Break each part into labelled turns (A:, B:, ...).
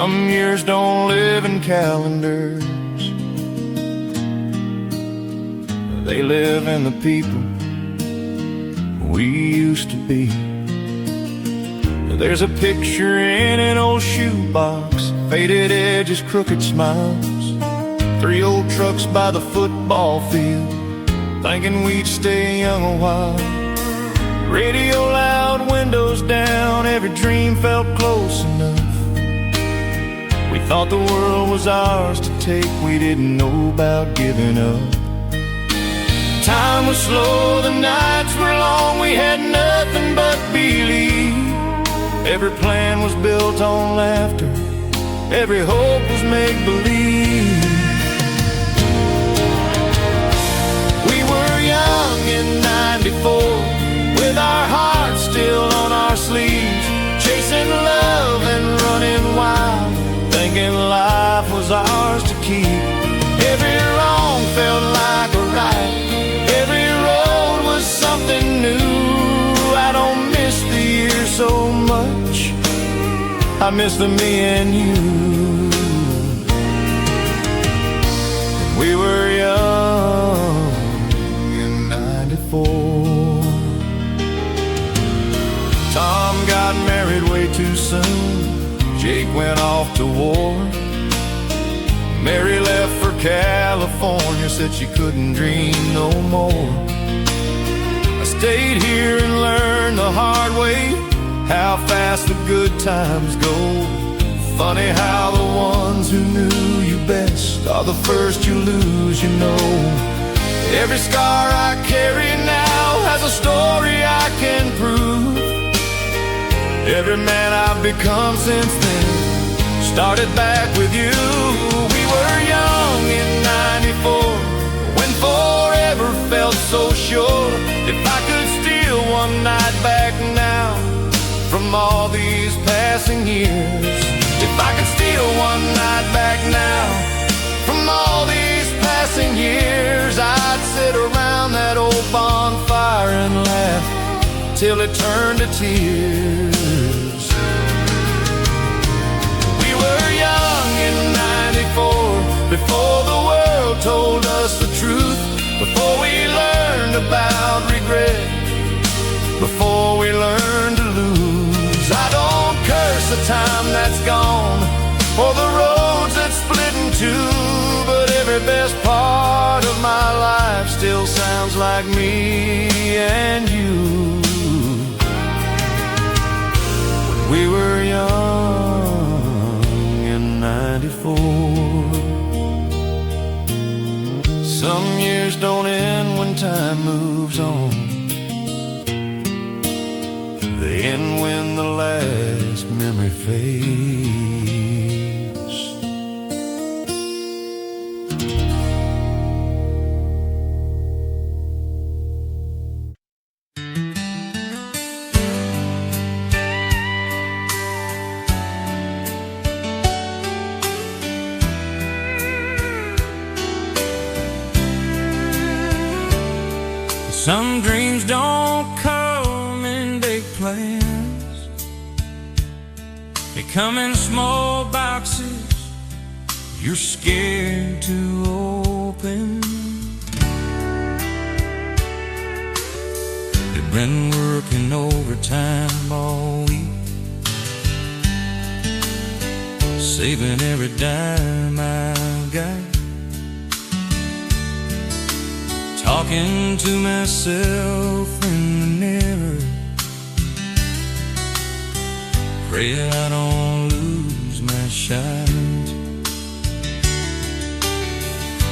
A: Some years don't live in calendars, they live in the people we used to be. There's a picture in an old shoebox, faded edges, crooked smiles. 3 old trucks by the football field, thinking we'd stay young a while. Radio loud, windows down, every dream felt close enough. We thought the world was ours to take, we didn't know about giving up. Time was slow, the nights were long, we had nothing but belief. Every plan was built on laughter, every hope was make-believe. We were young in '94, with our hearts still on our sleeves, chasing love and running wild, thinking life was ours to keep. Every wrong felt like a right, every road was something new. I don't miss the years so much, I miss the me and you. We were young in '94. Tom got married way too soon, Jake went off to war. Mary left for California, said she couldn't dream no more. I stayed here and learned the hard way how fast the good times go. Funny how the ones who knew you best are the first you lose, you know. Every scar I carry now has a story I can prove. Every man I've become since then started back with you. We were young in '94, when forever felt so sure. If I could steal one night back now from all these passing years, if I could steal one night back now from all these passing years, I'd sit around that old bonfire and laugh till it turned to tears. We were young in '94, before the world told us the truth, before we learned about regret, before we learned to lose. I don't curse the time that's gone, or the roads that split in two, but every best part of my life still sounds like me and you. We were young in '94. Some years don't end when time moves on, they end when the last memory fades. Some dreams don't come in big plans, they come in small boxes you're scared to open. They've been working overtime all week, saving every dime I've got, talking to myself in the mirror, pray I don't lose my shot.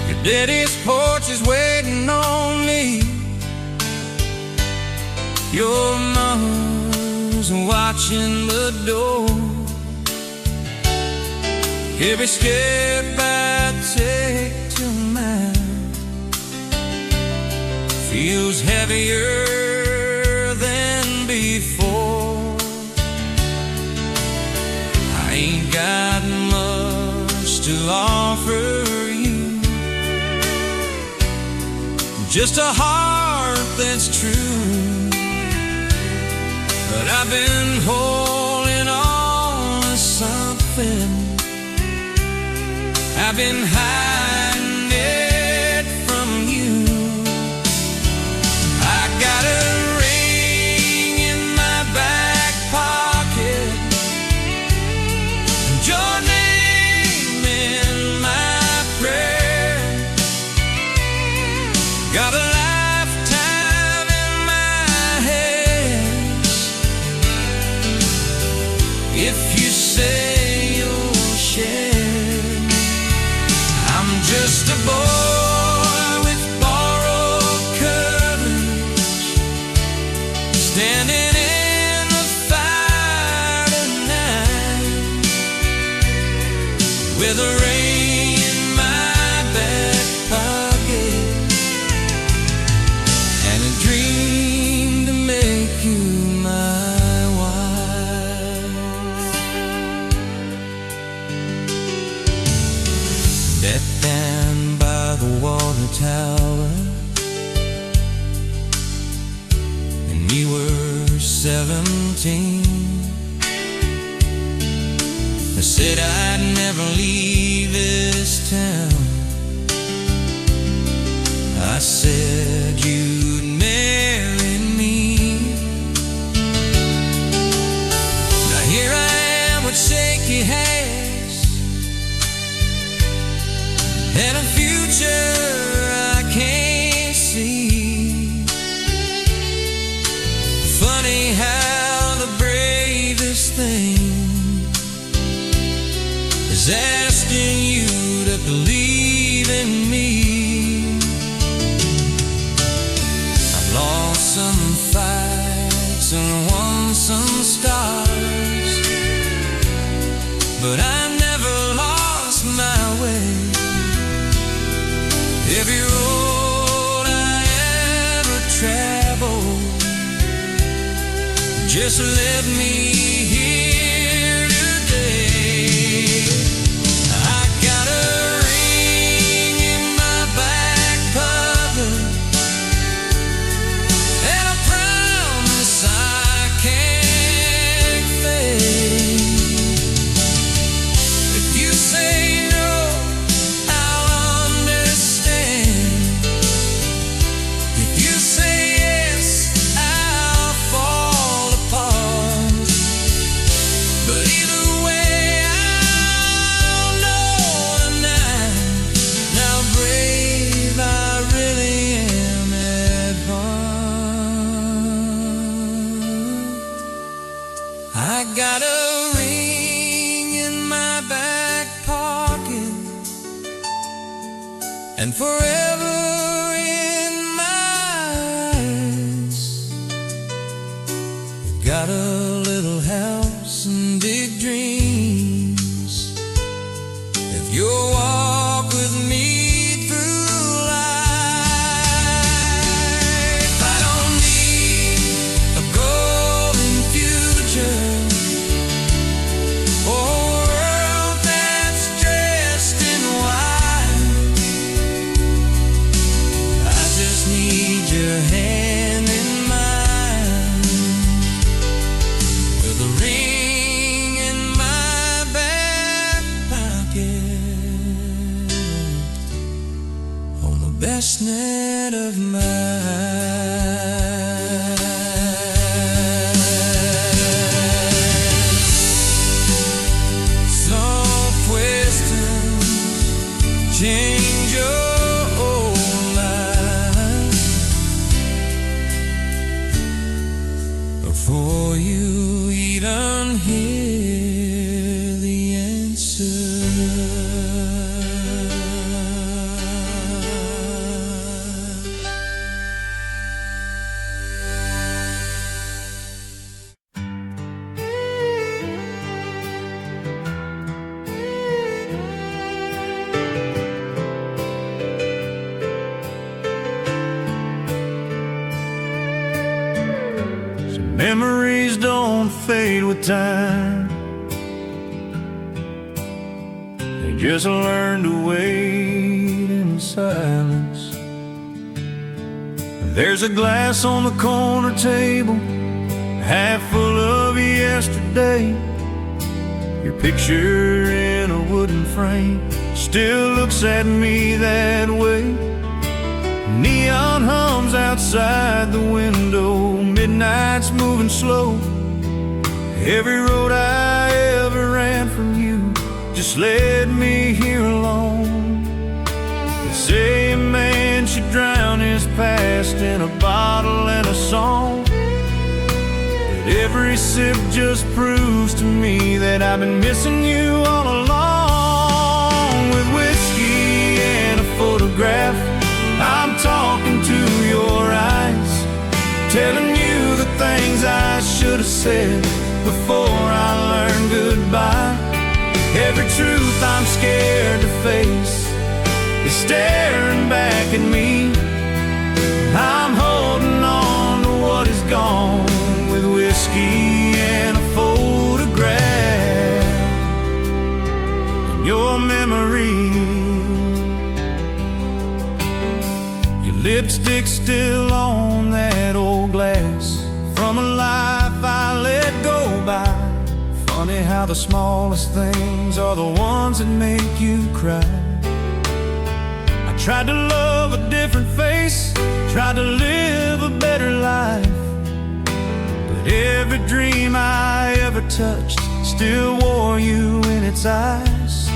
A: Your daddy's porch is waiting on me, your mama's watching the door. Every step I take to mine feels heavier than before. I ain't got much to offer you, just a heart that's true. But I've been holding on to something I've been hiding it from you. I got a ring in my back pocket, and your name in my prayer. Got a lifetime in my hands. If you say you'll share, I'm just a boy with borrowed courage, standing in the fire tonight, with a ring in my back pocket, and a dream to make you my wife. That down by the water tower, and we were 17. I said I'd never leave this town. I said you'd marry me. Now here I am with shaky hands and a future I can't see. Funny how the bravest thing is asking you to believe in me. I've lost some fights and won some stars, but I never lost my way. Every road I ever traveled just led me here today. I got a ring in my back pocket, and a promise I can't fake. If you say no, I'll understand. If you say yes, I'll fall apart. But either way, I'll know tonight how brave I really am at heart. I got a ring in my back pocket, and forever in my eyes. Got a little house and big dreams. If you'll walk with me through life, I don't need a golden future or a world that's dressed in white. I just need your hand in mine, with a ring in my back pocket, on the best net of mine. Some questions change your whole life. Before you even hear the answer. Some memories don't fade with time. They just learn to wait in silence. There's a glass on the corner table, half full of yesterday. Your picture in a wooden frame still looks at me that way. Neon hums outside the window, midnight's moving slow. Every road I ever ran from you just led me here alone. They say a man should drown his past in a bottle and a song, but every sip just proves to me that I've been missing you all along. With whiskey and a photograph, I'm talking to your eyes, telling you the things I should have said before I learned goodbye. Every truth I'm scared to face is staring back at me. I'm holding on to what is gone with whiskey and a photograph and your memory. Your lipstick still on that old glass from a life I let go by. Funny how the smallest things are the ones that make you cry. I tried to love a different face, tried to live a better life, but every dream I ever touched still wore you in its eyes.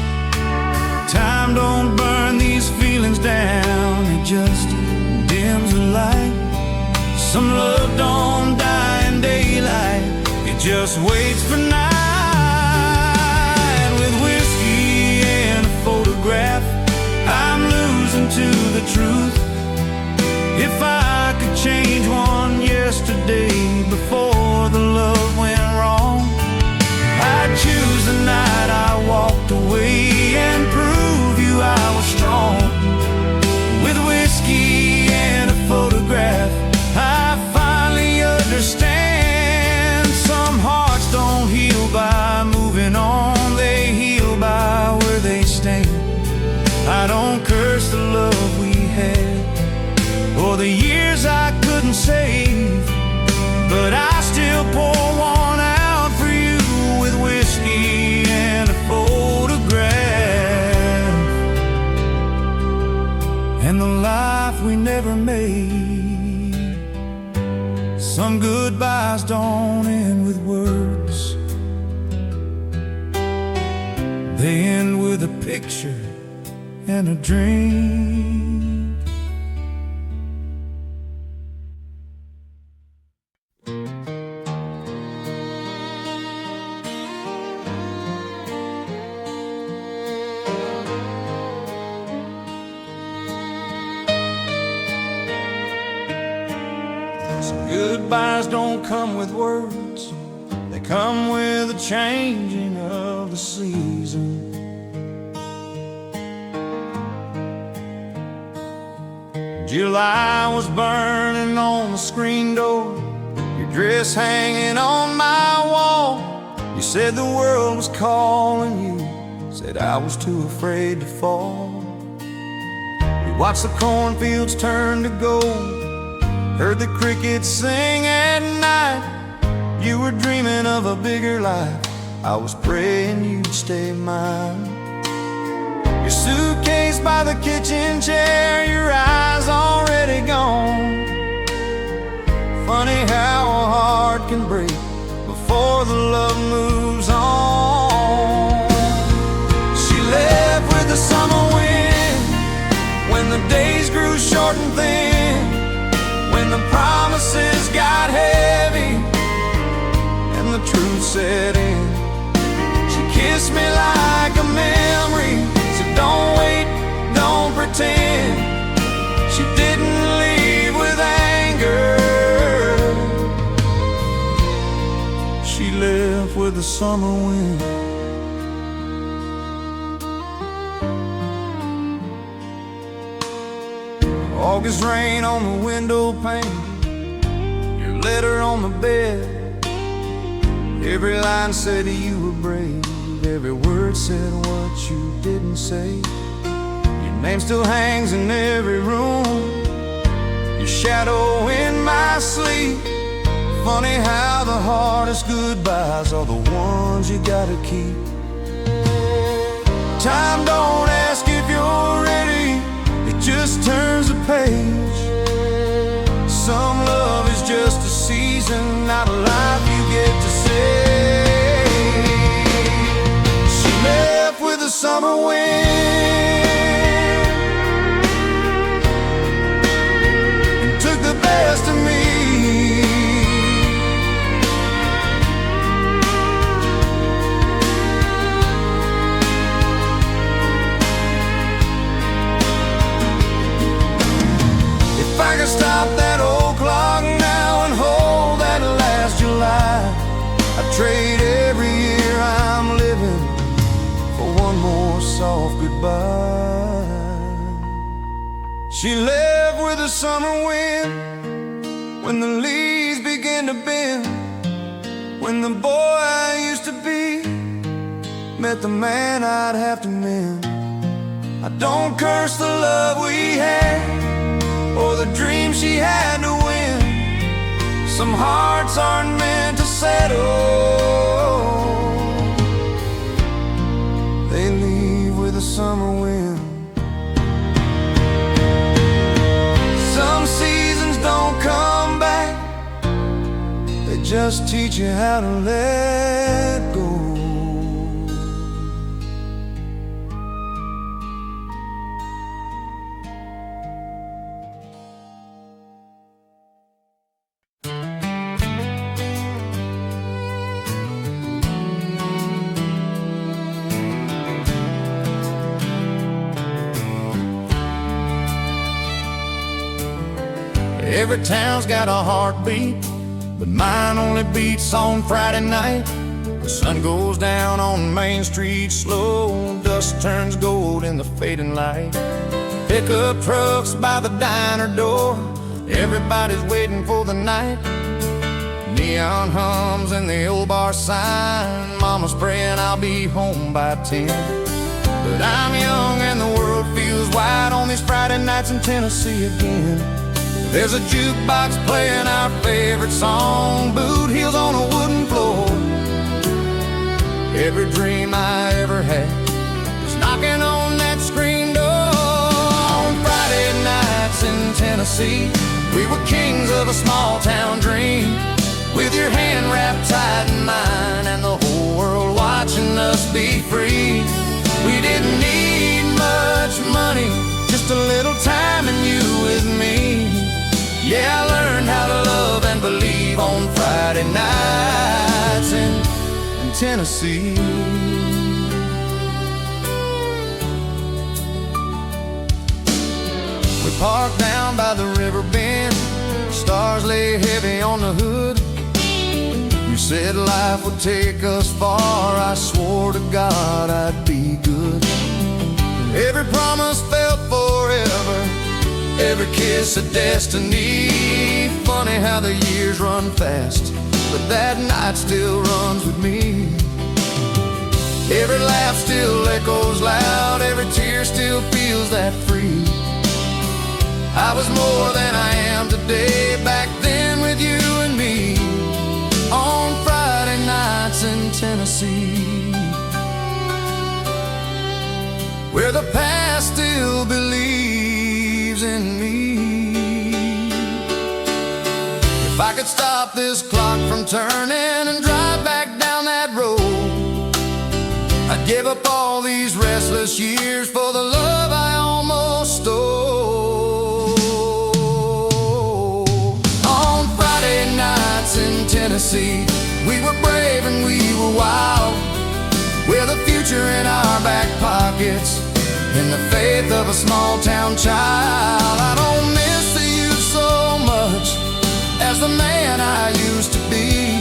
A: Time don't burn these feelings down, it just dims the light. Some love don't die in daylight, it just waits for night. With whiskey and a photograph, I'm losing to the truth. If I could change one yesterday before the love went wrong, I'd choose the night I walked away and prove you I was strong. With whiskey and a photograph, I finally understand. Some hearts don't heal by moving on, they heal by where they stand. I don't curse the love we had or the years I couldn't save, but I still pour one out for you with whiskey and a photograph and the life we never made. Some goodbyes don't end with words, they end with a picture and a dream. Some goodbyes don't come with words, they come with a changing of the season. July was burning on the screen door, your dress hanging on my wall. You said the world was calling you, said I was too afraid to fall. We watched the cornfields turn to gold, heard the crickets sing at night. You were dreaming of a bigger life, I was praying you'd stay mine. Your suitcase by the kitchen chair, your eyes already gone. Funny how a heart can break before the love moves on. She left with the summer wind, when the days grew short and thin, when the promises got heavy and the truth set in. She kissed me like a memory, said don't wait, don't pretend. She didn't leave with anger, she left with the summer wind. August rain on the window pane, your letter on the bed. Every line said you were brave, every word said what you didn't say. Your name still hangs in every room, your shadow in my sleep. Funny how the hardest goodbyes are the ones you gotta keep. Time don't ask I could stop that old clock now and hold that last July, I'd trade every year I'm living for one more soft goodbye. She left with the summer wind, when the leaves begin to bend, when the boy I used to be met the man I'd have to mend. I don't curse the love we had or the dream she had to win. Some hearts aren't meant to settle, they leave with the summer wind. Some seasons don't come back, they just teach you how to let go. Every town's got a heartbeat, but mine only beats on Friday night. The sun goes down on Main Street slow, dust turns gold in the fading light. Pickup trucks by the diner door, everybody's waiting for the night. Neon hums and the old bar sign, mama's praying I'll be home by 10. But I'm young and the world feels wide on these Friday nights in Tennessee again. There's a jukebox playing our favorite song, boot heels on a wooden floor. Every dream I ever had is knocking on that screen door. On Friday nights in Tennessee, we were kings of a small town dream, with your hand wrapped tight in mine and the whole world watching us be free. We didn't need much money, just a little time and you with me. Yeah, I learned how to love and believe on Friday nights in Tennessee. We parked down by the river bend, stars lay heavy on the hood. You said life would take us far, I swore to God I'd be good. Every promise felt forever, every kiss a destiny. Funny how the years run fast, but that night still runs with me. Every laugh still echoes loud, every tear still feels that free. I was more than I am today, back then with you and me, on Friday nights in Tennessee, where the past still believes in me. If I could stop this clock from turning and drive back down that road, I'd give up all these restless years for the love I almost stole. On Friday nights in Tennessee, we were brave and we were wild, with a future in our back pockets, in the faith of a small town child. I don't miss the youth so much as the man I used to be.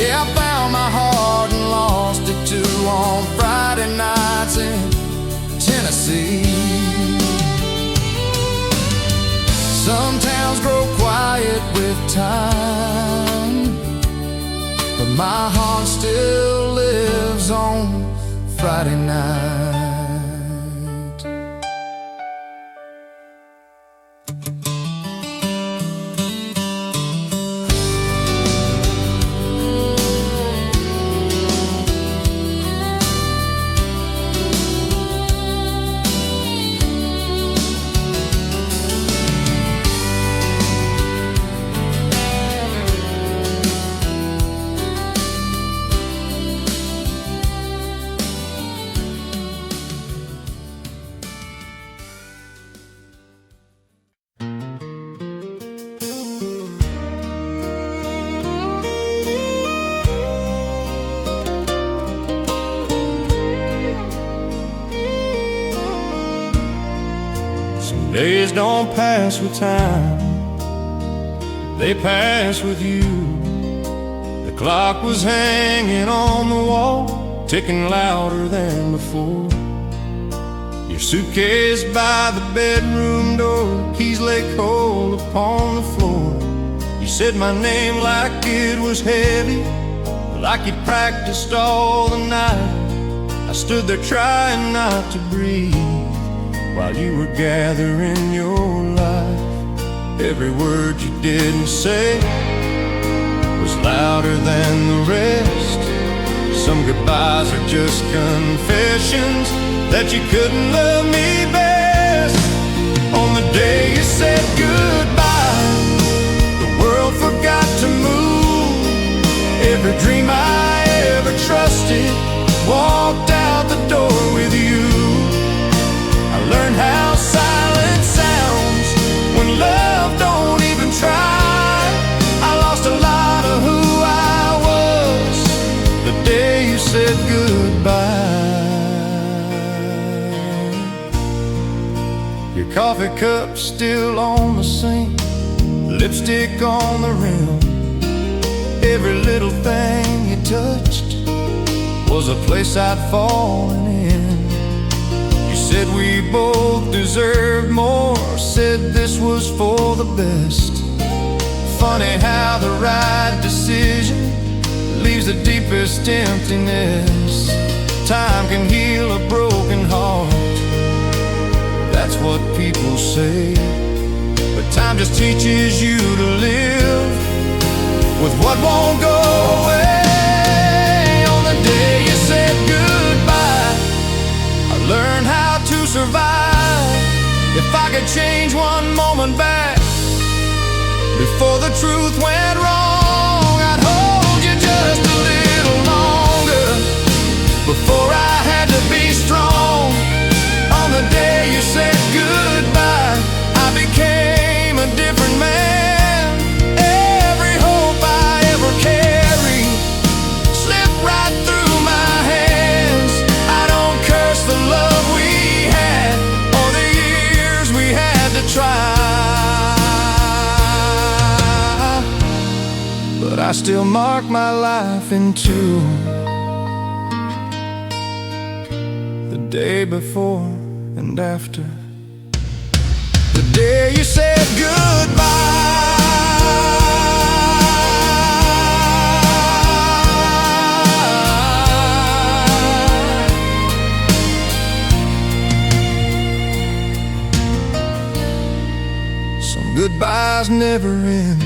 A: Yeah, I found my heart and lost it too on Friday nights in Tennessee. Some towns grow quiet with time, but my heart still lives on Friday night. Days don't pass with time, they pass with you. The clock was hanging on the wall, ticking louder than before. Your suitcase by the bedroom door, keys lay cold upon the floor. You said my name like it was heavy, like you'd practiced all the night. I stood there trying not to breathe while you were gathering your life. Every word you didn't say was louder than the rest. Some goodbyes are just confessions that you couldn't love me best. On the day you said goodbye, the world forgot to move. Every dream I ever trusted walked out the door with you. I learned how silence sounds when love don't even try. I lost a lot of who I was the day you said goodbye. Your coffee cup still on the sink, lipstick on the rim. Every little thing you touched was a place I'd fallen in. You said we both deserved more, said this was for the best. Funny how the right decision leaves the deepest emptiness. Time can heal a broken heart, that's what people say. But time just teaches you to live with what won't go away. On the day you said goodbye, I learned how to survive. If I could change one moment back before the truth went wrong, I'd hold you just a little longer before I had to be strong. On the day you said goodbye, I became a different man. Every hope I ever carried slipped right through my hands. I don't curse the love we had or the years we had to try, but I still mark my life in two. The day before and after, the day you said goodbye. Some goodbyes never end,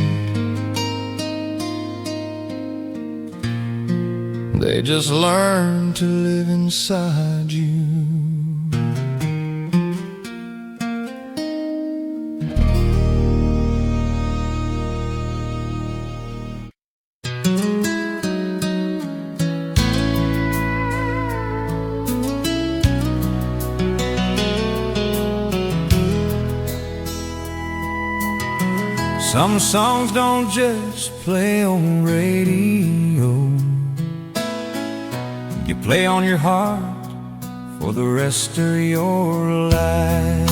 A: they just learn to live inside you. Some songs don't just play on radio, you play on your heart for the rest of your life.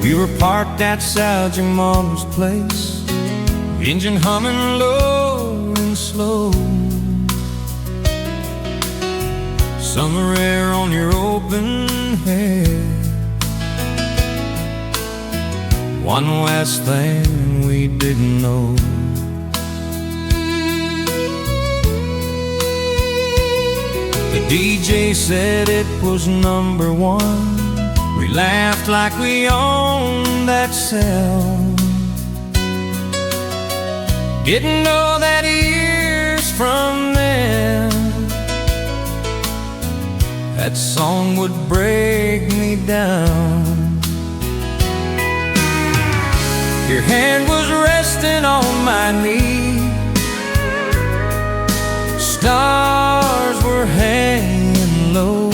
A: We were parked outside your mama's place, engine humming low and slow, summer air on your open hair. One last thing we didn't know, the DJ said it was number one. We laughed like we owned that sound. Didn't know that years from then that song would break me down. Your hand was resting on my knee, stars were hanging low.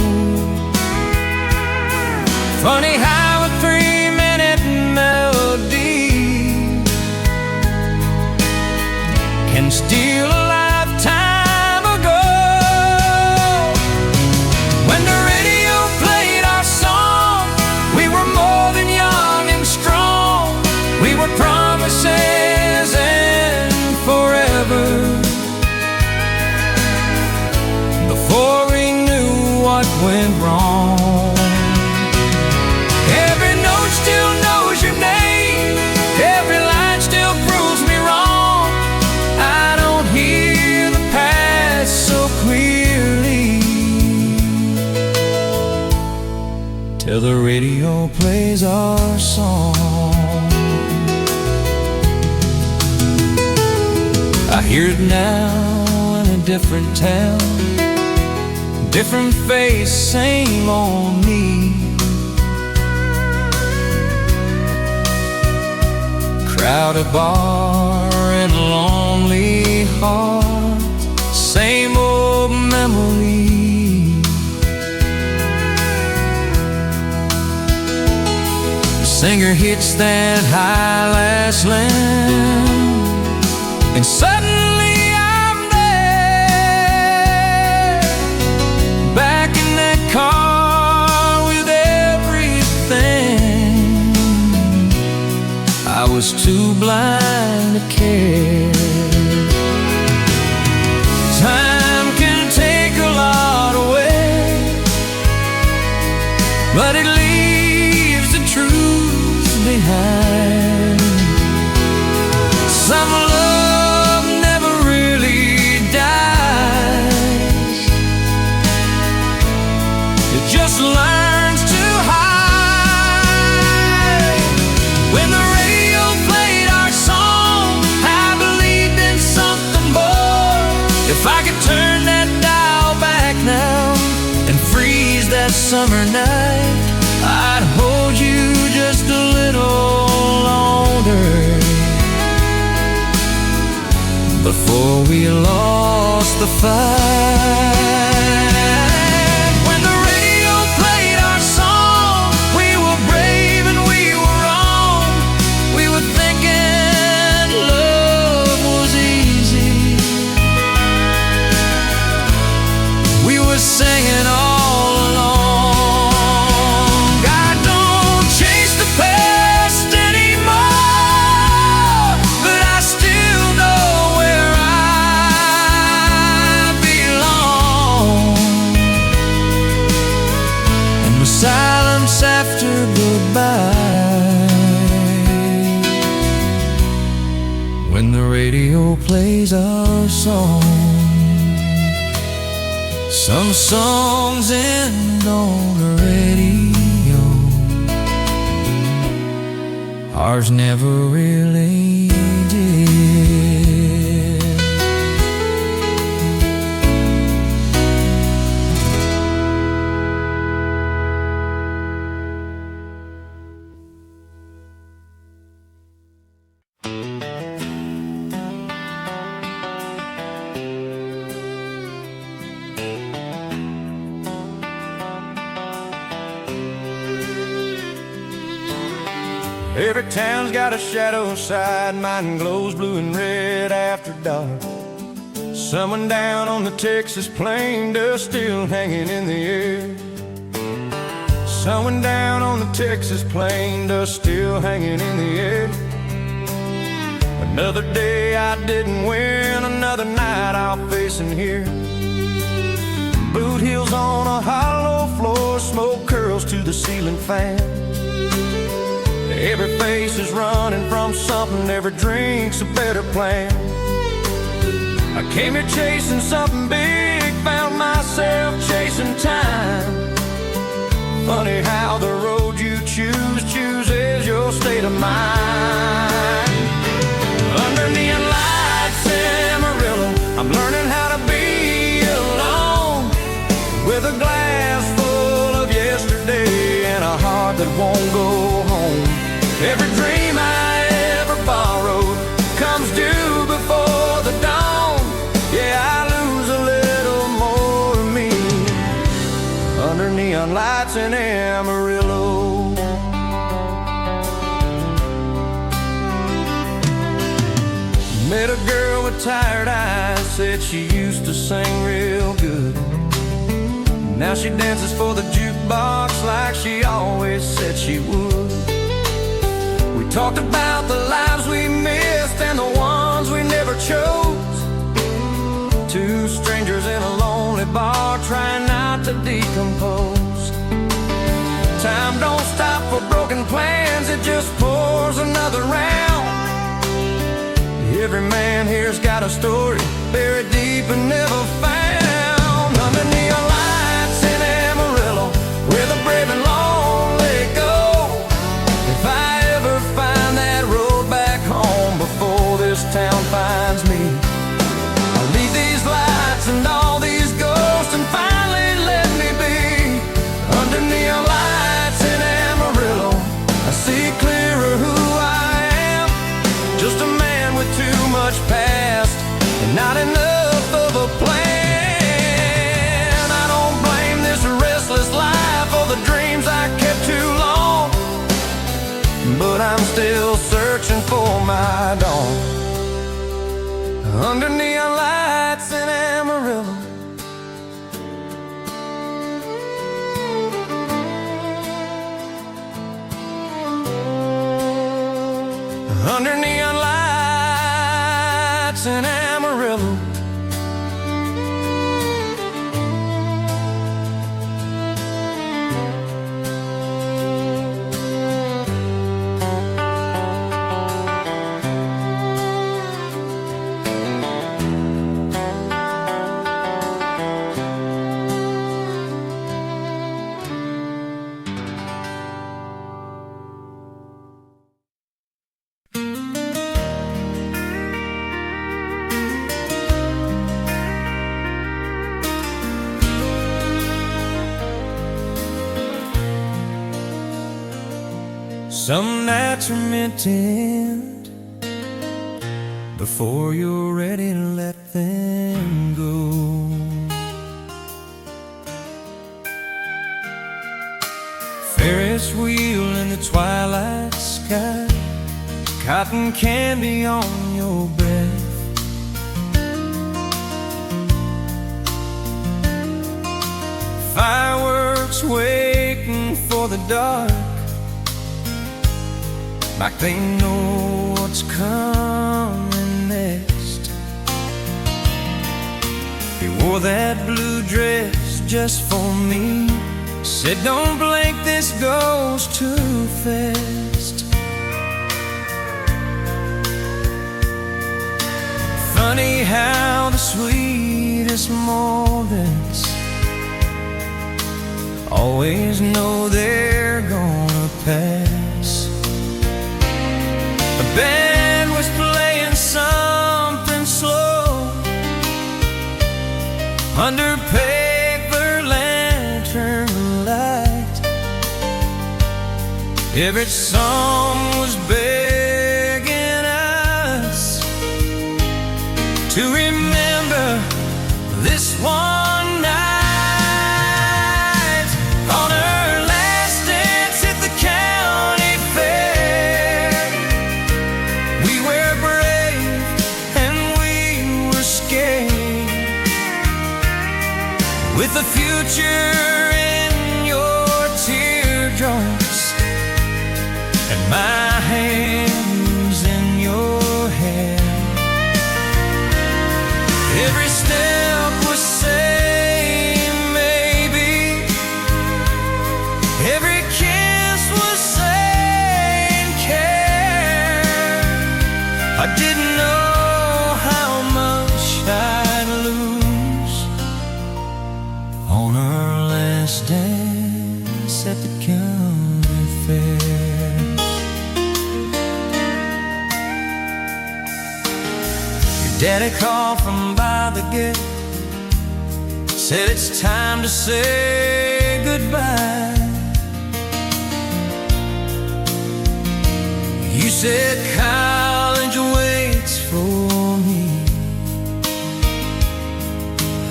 A: Funny how a 3-minute melody can steal a lifetime ago. When the radio what went wrong. Every note still knows your name, every line still proves me wrong. I don't hear the past so clearly till the radio plays our song. I hear it now in a different town, different face, same old me. Crowded bar and lonely heart, same old memory. The singer hits that high last line, and suddenly I'm there, back in that car with everything. I was too blind to care. Time can take a lot away, but it leaves the truth behind. Some love never really dies, it just learns to hide. When the radio played our song, I believed in something more. If I could turn that dial back now and freeze that summer night, I'd hold you just a little longer before we lost the fight. When the radio played our song, we were brave and we were wrong. We were thinking love was easy. We were singing all along. God, don't chase the past anymore, but I still know where I belong. And the silence after goodbye, when the radio plays our song. Some songs end on the radio, ours never really did. Every town's got a shadow side, mine glows blue and red after dark. Someone down on the Texas plain, dust still hanging in the air. Someone down on the Texas plain, dust still hanging in the air. Another day I didn't win, another night I'll face in here. Boot heels on a hollow floor, smoke curls to the ceiling fan. Every face is running from something, every drink's a better plan. I came here chasing something big, found myself chasing time. Funny how the road you choose chooses your state of mind. Under neon lights in Amarillo, I'm learning how to be alone, with a glass full of yesterday and a heart that won't go home. Every dream I ever borrowed comes due before the dawn. Yeah, I lose a little more of me under neon lights in Amarillo. Met a girl with tired eyes, said she used to sing real good. Now she dances for the jukebox like she always said she would. We talked about the lives we missed and the ones we never chose. Two strangers in a lonely bar trying not about to decompose. Time don't stop for broken plans, it just pours another round. Every man here's got a story buried deep and never found. Under neon lights in Amarillo, where the brave and lonely go. If I ever find that road back home before this town finds me, I'll leave these lights and all these ghosts and finally let me be. Under neon lights in Amarillo, I see clearer who I am. Just a man with too much past and not enough of a plan. I don't blame this restless life or the dreams I kept too long, but I'm still searching for my dawn. Under neon lights in Amarillo, under neon lights in Amarillo. Some nights are meant to end before you're ready to let them go. Ferris wheel in the twilight sky, cotton candy on your breath. Fireworks waiting for the dark, like they know what's coming next. He wore that blue dress just for me, said don't blink, this goes too fast. Funny how the sweetest moments always know they're gonna pass. The band was playing something slow under paper lantern light. Every song was begging us to remember this one night. On her last dance at the county fair, we were brave and we were scared. With the future in your teardrops and my hands in your hair, every step was saying maybe, every kiss was saying care. I didn't know how much I'd lose on our last dance at the county fair. Your daddy called from by the gate, said it's time to say goodbye. You said college waits for me.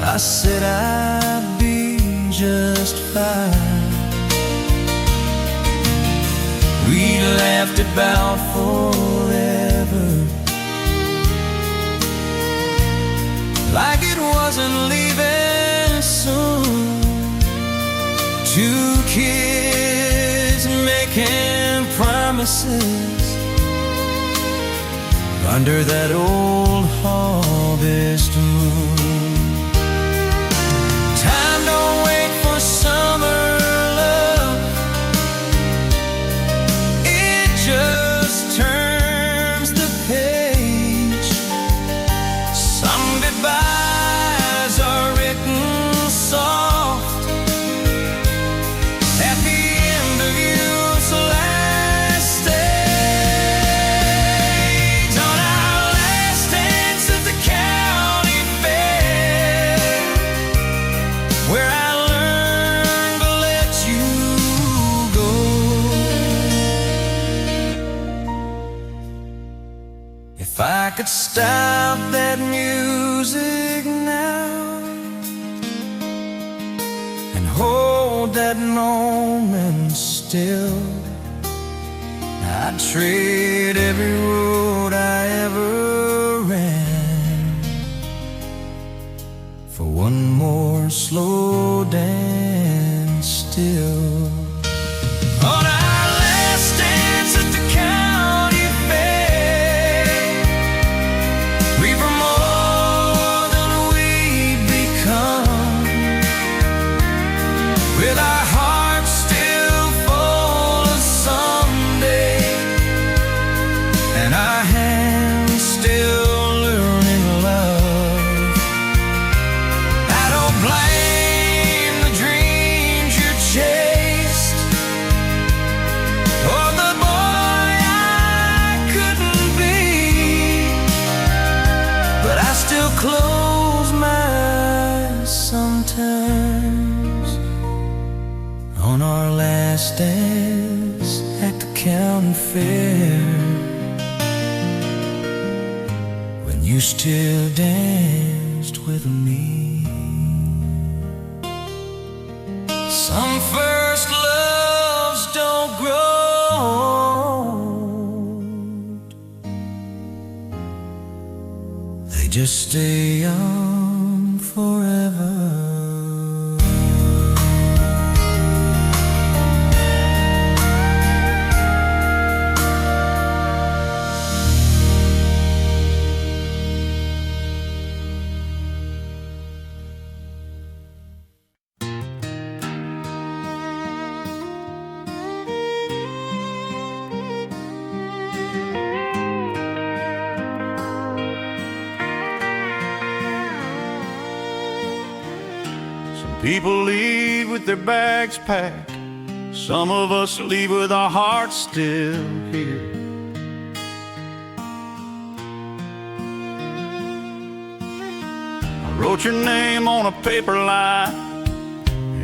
A: I said I'd be just fine. We laughed about forever, like it wasn't leaving soon. Two kids making promises under that old harvest moon. Time don't wait for stop that music now and hold that moment still. I'd trade every road I ever ran for one more slow dance still. On our last dance at the county fair, we were more than we'd become, with our hearts still full of someday, and our hands still learning love. I don't blame the dreams you chased, or the boy I couldn't be, but I still close my eyes sometimes on our last dance at the county fair, when you still danced with me. Some first loves don't grow old, they just stay young forever. People leave with their bags packed. Some of us leave with our hearts still here. I wrote your name on a paper line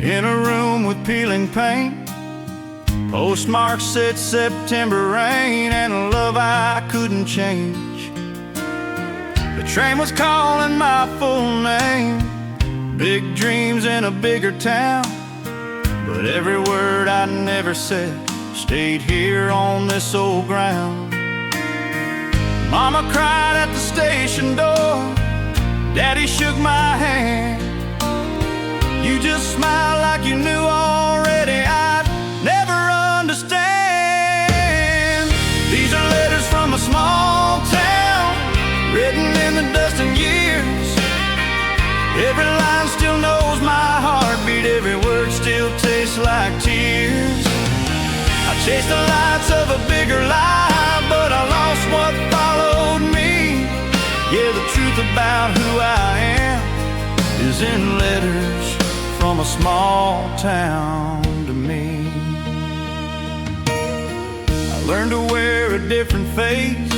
A: in a room with peeling paint. Postmark said September rain, and a love I couldn't change. The train was calling my full name. Big dreams in a bigger town, but every word I never said stayed here on this old ground. Mama cried at the station door, Daddy shook my hand. You just smiled like you knew already I'd never understand. These are letters from a small town, written in the dust and years. Every line still knows my heartbeat, every word still tastes like tears. I chased the lights of a bigger life, but I lost what followed me. Yeah, the truth about who I am is in letters from a small town to me. I learned to wear a different face,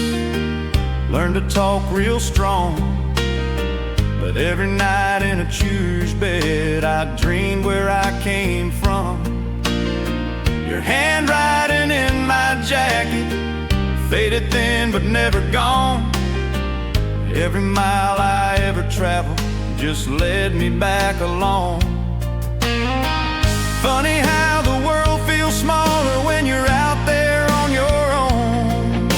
A: learned to talk real strong. But every night in a church bed, I dreamed where I came from. Your handwriting in my jacket, faded thin but never gone. Every mile I ever traveled just led me back alone. Funny how the world feels smaller when you're out there on your own.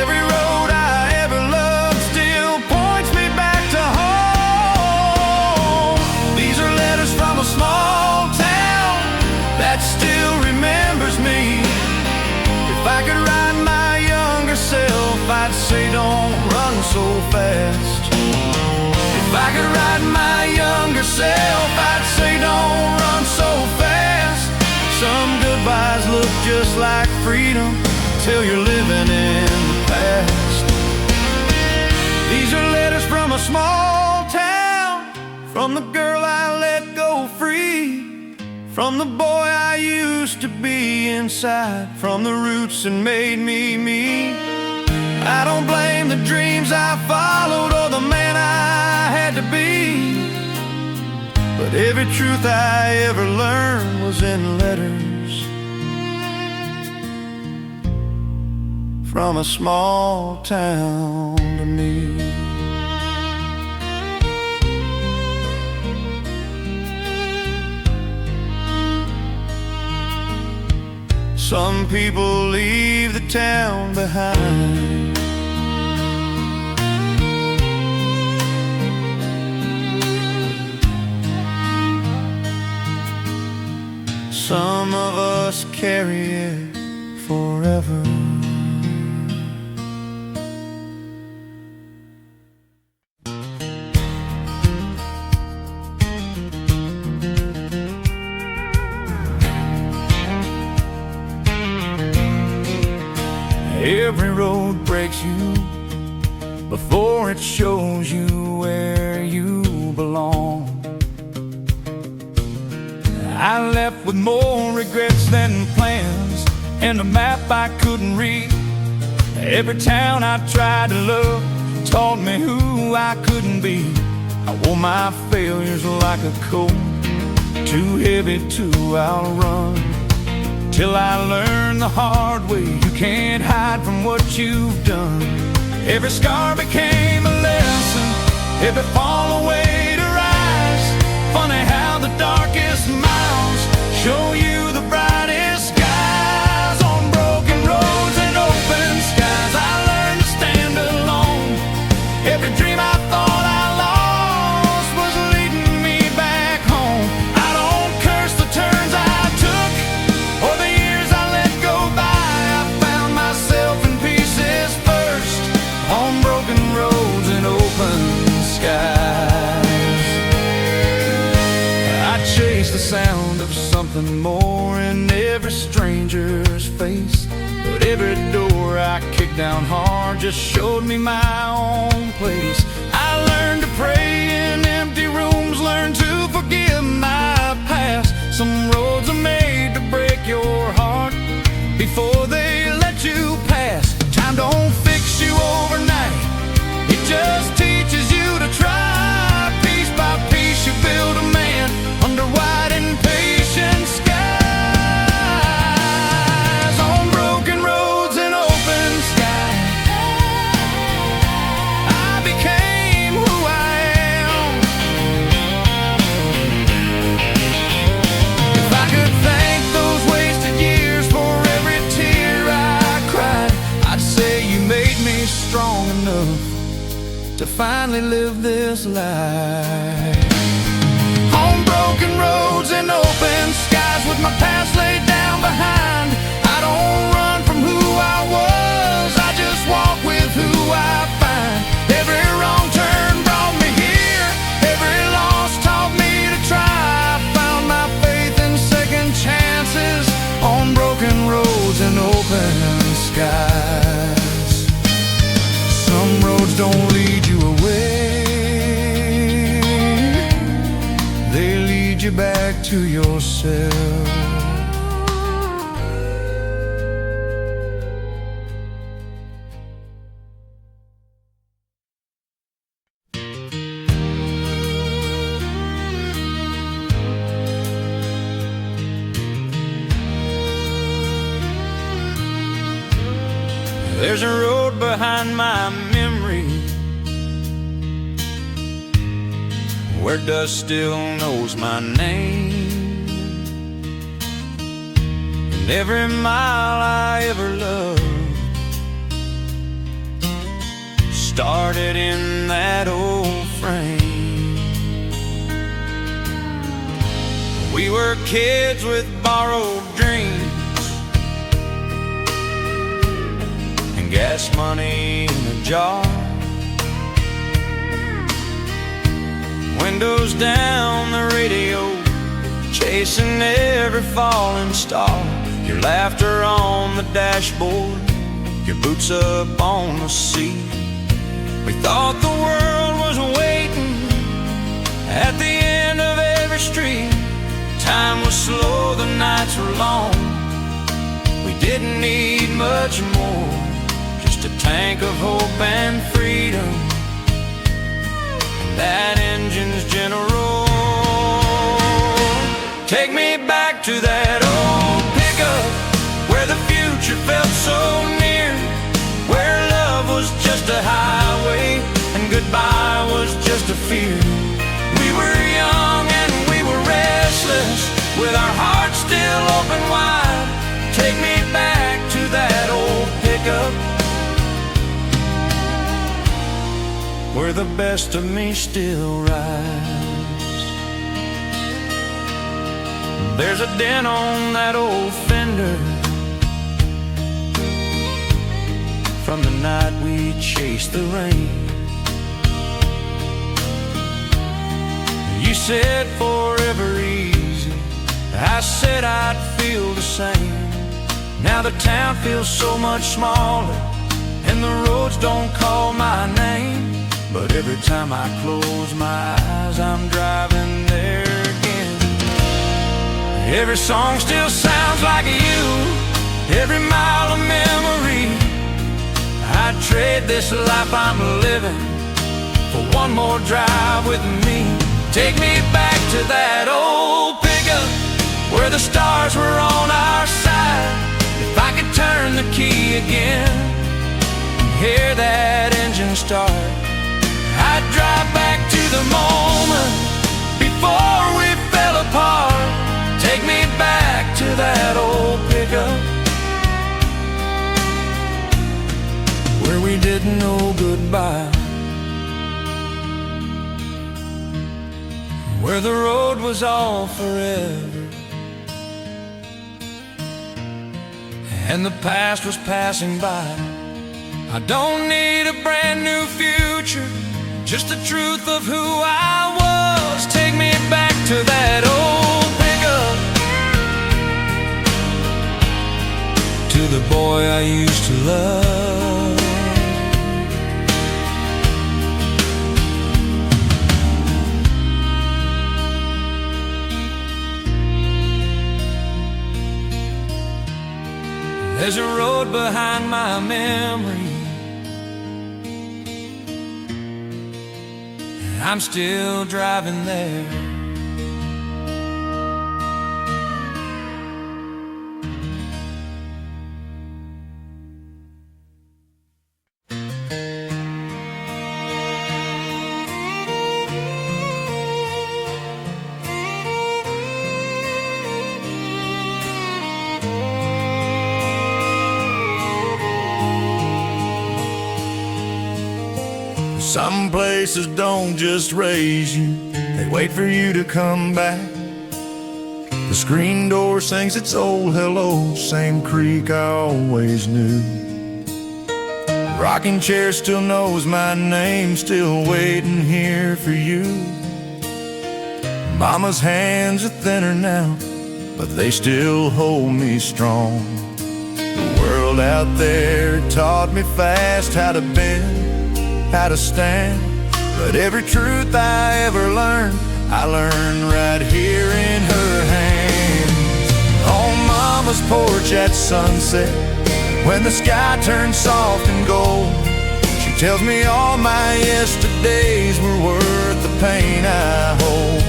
A: Every road I ever loved still points me back to home. These are letters from a small town that still remembers me. If I could write my younger self, I'd say don't run so fast. If I could write my younger self, I'd say don't run so fast. Some goodbyes look just like freedom till you're living in the past. These are letters from a small town, from the girl I let go free, from the boy I used to be inside, from the roots that made me me. I don't blame the dreams I followed or the man I had to be, but every truth I ever learned was in letters from a small town to me. Some people leave the town behind. Some of us carry it forever. Every road breaks you before it shows you where you belong. I left with more regrets than plans, and a map I couldn't read. Every town I tried to love taught me who I couldn't be. I wore my failures like a coat, too heavy to outrun, till I learned the hard way. You can't hide from what you've done. Every scar became a lesson, every fall away to rise. Funny how the darkest miles show you the brightest skies. On broken roads and open skies, I learned to stand alone. Every dream I thought I lost was leading me back home. I don't curse the turns I took or the years I let go by. I found myself in pieces first, on broken roads and open skies. I chased the sound of something more in every stranger's face, but every door I kicked down hard just showed me my own place. I learned to pray in empty rooms, learned to forgive my past. Some roads are made to break your heart before they let you pass. Time don't fix you overnight, it just teaches you to try. Piece by piece you build a man under wide impatient skies. On broken roads and open skies, I became who I am. If I could thank those wasted years for every tear I cried, I'd say you made me strong enough to finally live this life. On broken roads and open skies, with my past laid down behind, I don't run from who I was, I just walk with who I find. Every wrong turn brought me here, every loss taught me to try. I found my faith in second chances, on broken roads and open skies. Some roads don't lead you away, they lead you back to yourself. There's a road behind my memory where dust still knows my name, and every mile I ever loved started in that old frame. We were kids with borrowed dreams, gas money in a jar, windows down, the radio chasing every falling star. Your laughter on the dashboard, your boots up on the seat. We thought the world was waiting at the end of every street. Time was slow, the nights were long, we didn't need much more, just a tank of hope and freedom, and that engine's gentle roar. Take me back to that old pickup, where the future felt so near, where love was just a highway was just a fear. We were young and we were restless, with our hearts still open wide. Take me back to that old pickup, where the best of me still rides. There's a dent on that old fender from the night we chased the rain. You said forever easy, I said I'd feel the same. Now the town feels so much smaller, and the roads don't call my name. But every time I close my eyes, I'm driving there again. Every song still sounds like you, every mile a memory. I'd trade this life I'm living for one more drive with me. Take me back to that old pickup, where the stars were on our side. If I could turn the key again and hear that engine start, I'd drive back to the moment before we fell apart. Take me back to that old pickup, where we didn't know goodbye, where the road was all forever, and the past was passing by. I don't need a brand new future, just the truth of who I was. Take me back to that old pickup, to the boy I used to love. There's a road behind my memory, I'm still driving there.
B: Some places don't just raise you, they wait for you to come back. The screen door sings its old hello, same creak I always knew. Rocking chair still knows my name, still waiting here for you. Mama's hands are thinner now, but they still hold me strong. The world out there taught me fast how to bend, how to stand, but every truth I ever learned, I learned right here in her hands. On Mama's porch at sunset, when the sky turns soft and gold, she tells me all my yesterdays were worth the pain I hold.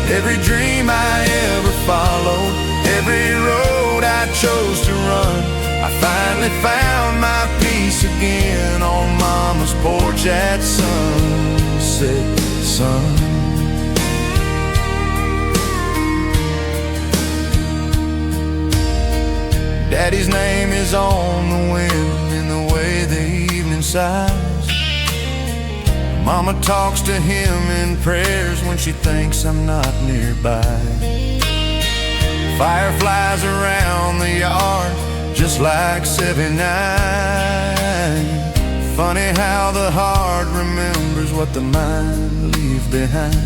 B: Every dream I ever followed, every road I chose to run, I finally found my peace again on Mama's porch at sunset, sun. Daddy's name is on the wind in the way the evening sighs. Mama talks to him in prayers when she thinks I'm not nearby. Fireflies around the yard, just like '79. Funny how the heart remembers what the mind leaves behind.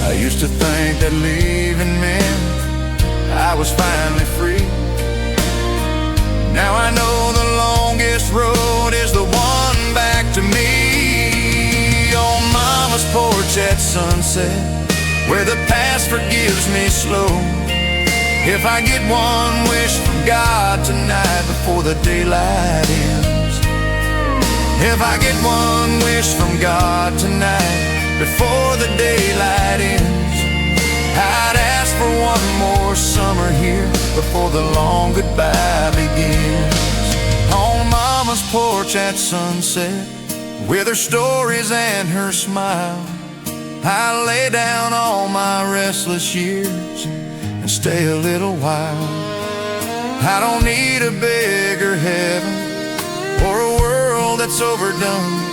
B: I used to think that leaving meant I was finally free. Now I know the longest road is the one back to me. On Mama's porch at sunset, where the past forgives me slow. If I get one wish from God tonight before the daylight ends, if I get one wish from God tonight before the daylight ends, I'd ask for one more summer here before the long goodbye begins. On Mama's porch at sunset, With her stories and her smile, I lay down all my restless years and stay a little while. I don't need a bigger heaven or a world that's overdone.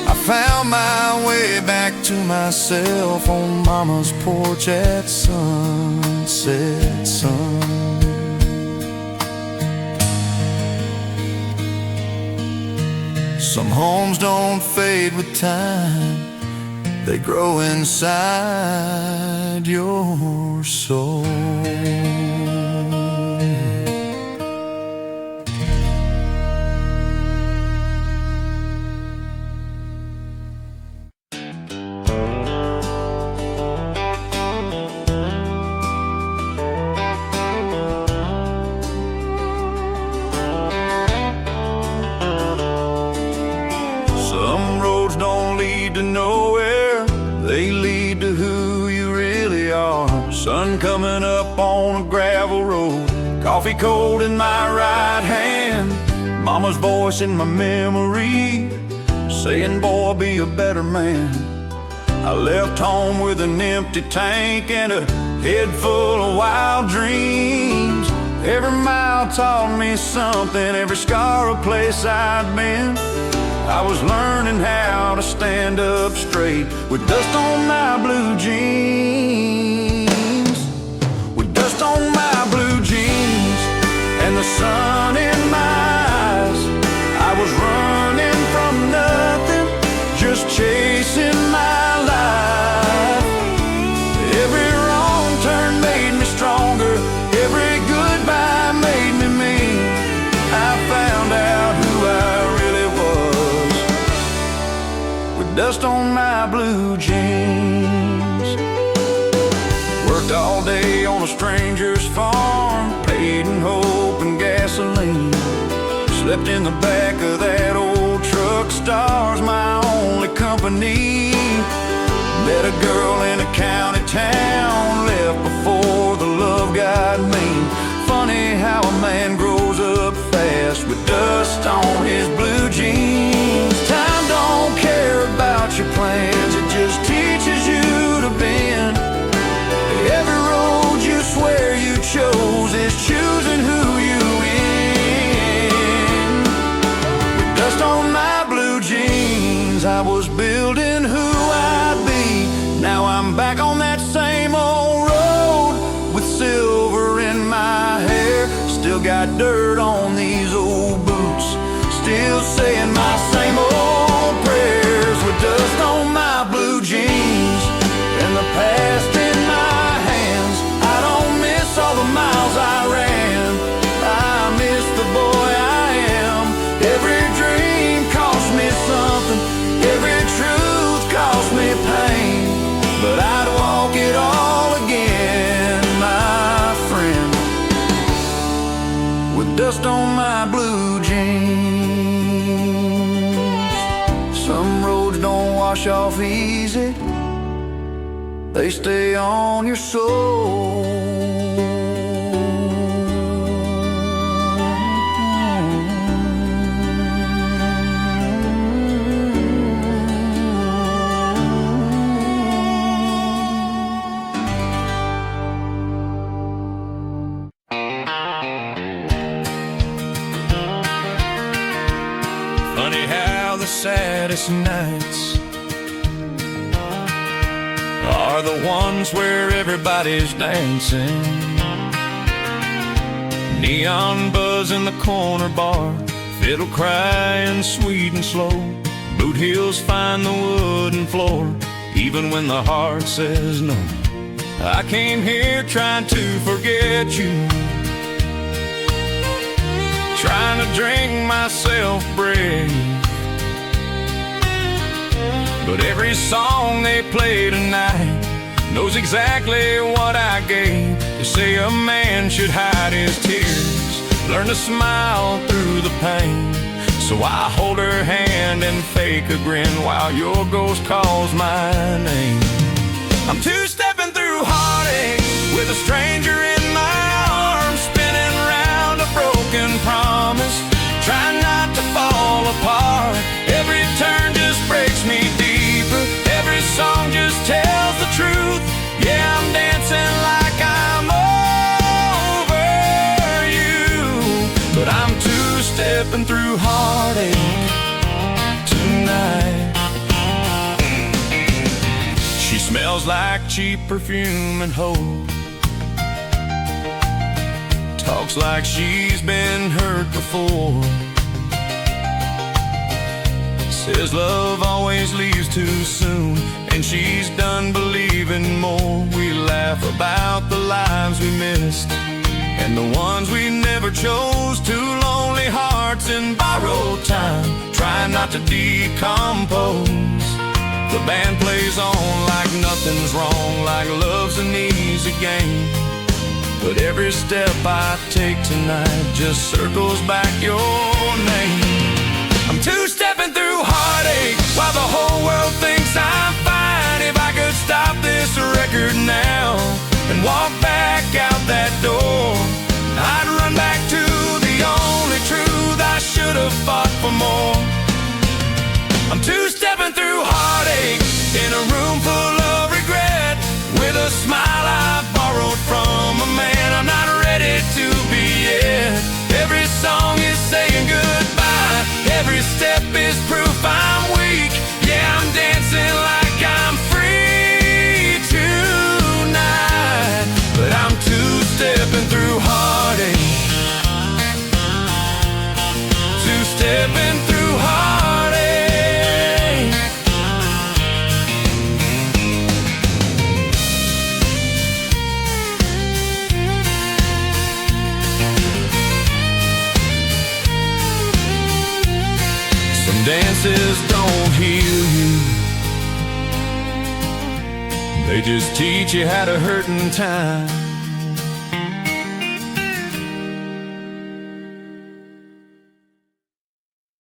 B: I found my way back to myself on Mama's porch at sunset sun. Some homes don't fade with time, they grow inside your soul. To nowhere, they lead to who you really are. Sun coming up on a gravel road, coffee cold in my right hand, Mama's voice in my memory saying, boy, be a better man. I left home with an empty tank and a head full of wild dreams. Every mile taught me something, every scar a place I'd been. I was learning how to stand up straight with dust on my blue jeans. With dust on my blue jeans and the sun in my eyes, I was running from nothing, just chasing my life. Every wrong turn made me stronger, every goodbye made me mean. I found out who I really was, dust on my blue jeans. Worked all day on a stranger's farm, paid in hope and gasoline. Slept in the back of that old truck, stars my only company. Met a girl in a county town, left before the love got mean. Funny how a man grows up fast with dust on his blue jeans. Time don't care about your plans, it just teaches you to bend. Every road you swear you chose is choosing who you in. With dust on my blue jeans, I was building who I'd be. Now I'm back on that same old road with silver in my hair. Still got dirt on these old boots, still saying my same old prayers. With dust on my blue jeans and the past in my hands, I don't miss all the miles I ran, I miss the boy I am. Every dream cost me something, every truth cost me pain, but I'd walk it all again, my friend, with dust on my blue jeans. Some roads don't wash off easy, they stay on your soul. Funny how the saddest nights are the ones where everybody's dancing. Neon buzz in the corner bar, fiddle crying sweet and slow. Boot heels find the wooden floor, even when the heart says no. I came here trying to forget you, trying to drink myself brave. But every song they play tonight knows exactly what I gave. They say a man should hide his tears, learn to smile through the pain. So I hold her hand and fake a grin while your ghost calls my name. I'm two-stepping through heartache with a stranger in my arms, spinning round a broken promise, trying not to fall apart. Every turn through heartache tonight. She smells like cheap perfume and hope, talks like she's been hurt before, says love always leaves too soon, and she's done believing more. We laugh about the lives we missed and the ones we never chose. Two lonely hearts in borrowed time, trying not to decompose. The band plays on like nothing's wrong, like love's an easy game. But every step I take tonight just circles back your name. I'm two-stepping through heartache while the whole world thinks I'm fine. If I could stop this record now and walk back out that door, I'd run back to the only truth. I should have fought for more. I'm two-stepping through heartache in a room full of regret, with a smile I borrowed from a man I'm not ready to be yet. Every song is saying goodbye, every step is proof I'm weak. Yeah, I'm dancing like I'm free tonight, but I'm two-stepping through heartache, two-stepping through heartache. Some dances don't heal you, they just teach you how to hurt in time.